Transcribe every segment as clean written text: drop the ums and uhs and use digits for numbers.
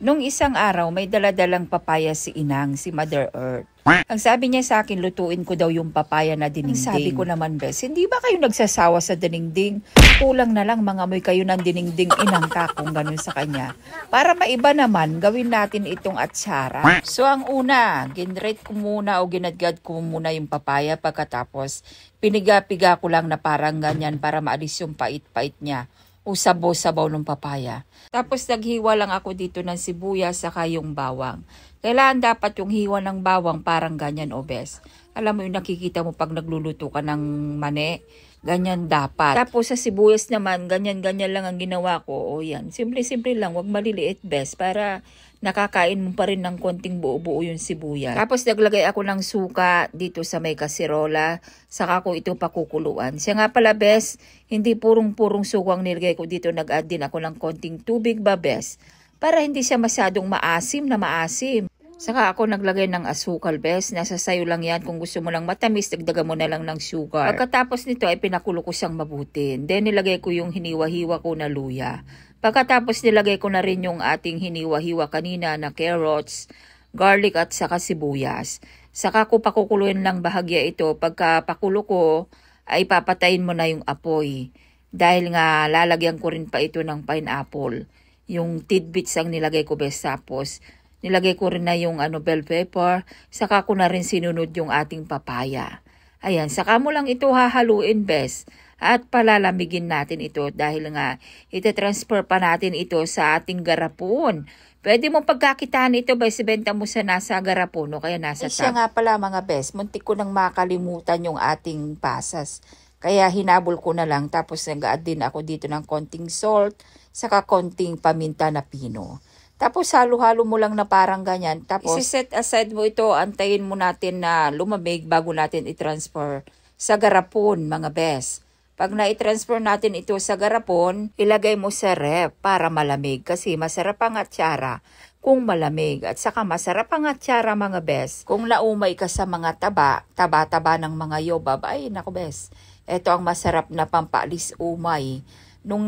Nung isang araw, may daladalang papaya si Inang, si Mother Earth. Ang sabi niya sa akin, lutuin ko daw yung papaya na diningding. Ang sabi ko naman, Bes, hindi ba kayo nagsasawa sa diningding? Kulang na lang mangamoy kayo ng diningding, Inang ka, kung ganun sa kanya. Para maiba naman, gawin natin itong atsara. So ang una, ginrate ko muna o ginadgad ko muna yung papaya, pagkatapos piniga-piga ko lang na parang ganyan para maalis yung pait-pait niya o sabaw-sabaw ng papaya. Tapos naghiwa lang ako dito ng sibuyas saka yung bawang. Kailangan dapat yung hiwa ng bawang parang ganyan, Bes. Alam mo yung nakikita mo pag nagluluto ka ng mani, ganyan dapat. Tapos sa sibuyas naman, ganyan-ganyan lang ang ginawa ko. O yan, simple-simple lang, wag maliliit, Bes, para nakakain mo pa rin ng konting buo-buo yung sibuyas. Tapos naglagay ako ng suka dito sa may kasirola, saka ko ito pakukuluan. Siya nga pala, Bes, hindi purong-purong suka ang nilagay ko dito, nag-add din ako ng konting tubig ba, Bes, para hindi siya masyadong maasim na maasim. Saka ako naglagay ng asukal, Bes. Nasa sayo lang yan. Kung gusto mo lang matamis, dagdagan mo na lang ng sugar. Pagkatapos nito ay pinakulo ko siyang mabuti. Then nilagay ko yung hiniwa-hiwa ko na luya. Pagkatapos nilagay ko na rin yung ating hiniwa-hiwa kanina na carrots, garlic at saka sibuyas. Saka ko pakukuluin lang bahagya ito. Pagka pakulo ko ay papatayin mo na yung apoy. Dahil nga lalagyan ko rin pa ito ng pineapple. Yung tidbits ang nilagay ko, Bes. Tapos nilagay ko rin na yung bell pepper, saka ko na rin sinunod yung ating papaya. Ayan, saka mo lang ito hahaluin, Bes. At palalamigin natin ito dahil nga ite-transfer pa natin ito sa ating garapon. Pwede mo pagkakitaan ito, Bes, ibenta mo sa nasa garapon o kaya nasa siya nga pala mga Bes, muntik ko nang makalimutan yung ating pasas. Kaya hinabol ko na lang, tapos nag-add din ako dito ng konting salt, saka konting paminta na pino. Tapos halo-halo mo lang na parang ganyan. Tapos isi-set aside mo ito, antayin mo natin na lumamig bago natin i-transfer sa garapon, mga Bes. Pag na-i-transfer natin ito sa garapon, ilagay mo sa ref para malamig kasi masarap ang atsara kung malamig. At saka masarap ang atsara, mga Bes, kung naumay ka sa mga taba-taba ng mga yobab. Ay, naku, Bes, ito ang masarap na pampaalis umay. Nung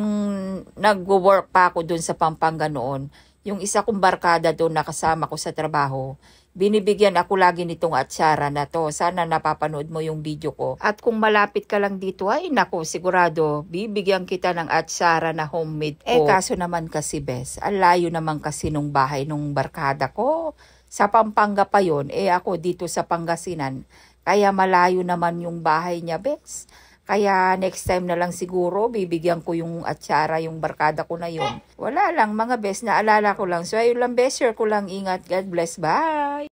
nag-work pa ako dun sa Pampanga noon, yung isa kong barkada doon na kasama ko sa trabaho, binibigyan ako lagi nitong atsara na to. Sana napapanood mo yung video ko. At kung malapit ka lang dito, ay nako, sigurado, bibigyan kita ng atsara na homemade ko. Kaso naman kasi, Bes, ang layo naman kasi nung bahay nung barkada ko. Sa Pampanga pa yon, ako dito sa Pangasinan. Kaya malayo naman yung bahay niya, Bes. Kaya next time na lang siguro, bibigyan ko yung atsara, yung barkada ko na yun. Wala lang mga Bes, naalala ko lang. So ayun lang, Bes, share ko lang. Ingat, God bless, bye!